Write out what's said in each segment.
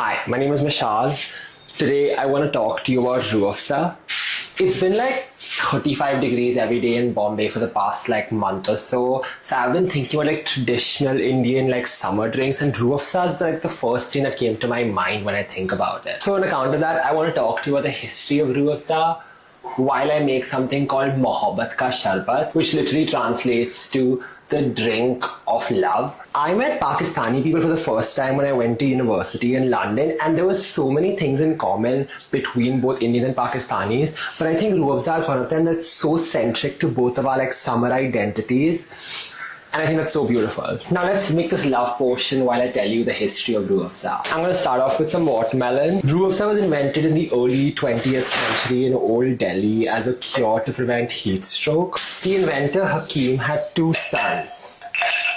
Hi, my name is Mishal. Today I want to talk to you about rooh. It's been like 35 degrees every day in Bombay for the past month or so. So I've been thinking about traditional Indian summer drinks, and rooh is the first thing that came to my mind when I think about it. So on account of that, I want to talk to you about the history of rooh while I make something called Mohabbat Ka Sharbat, which literally translates to the drink of love. I met Pakistani people for the first time when I went to university in London, and there were so many things in common between both Indians and Pakistanis. But I think rooh is one of them that's so centric to both of our summer identities. And I think that's so beautiful. Now let's make this love potion while I tell you the history of rooh. I'm going to start off with some watermelon. Rooh was invented in the early 20th century in Old Delhi as a cure to prevent heat stroke. The inventor Hakim had two sons,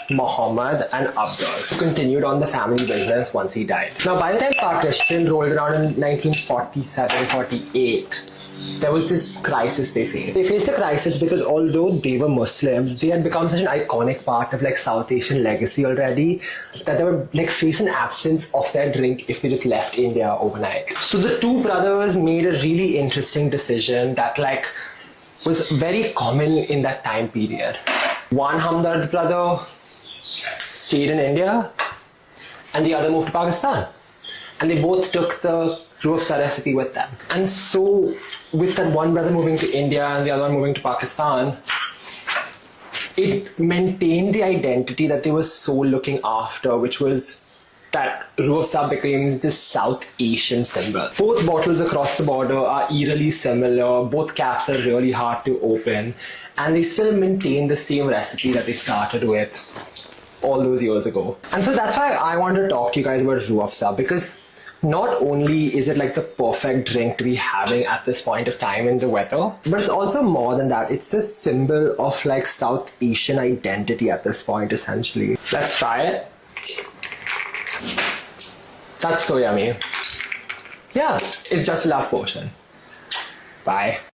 Muhammad and Abdul, who continued on the family business once he died. Now by the time partition rolled around in 1947-48, there was this crisis they faced. They faced a crisis because although they were Muslims, they had become such an iconic part of South Asian legacy already that they would face an absence of their drink if they just left India overnight. So the two brothers made a really interesting decision that was very common in that time period. One Hamdard brother stayed in India and the other moved to Pakistan. And they both took the rooh recipe with them. And so, with that one brother moving to India and the other one moving to Pakistan, it maintained the identity that they were so looking after, which was that rooh became this South Asian symbol. Both bottles across the border are eerily similar, both caps are really hard to open, and they still maintain the same recipe that they started with all those years ago. And so that's why I wanted to talk to you guys about rooh because not only is it the perfect drink to be having at this point of time in the weather, but it's also more than that. It's a symbol of South Asian identity at this point, essentially. Let's try it. That's so yummy. Yeah, it's just a love potion. Bye.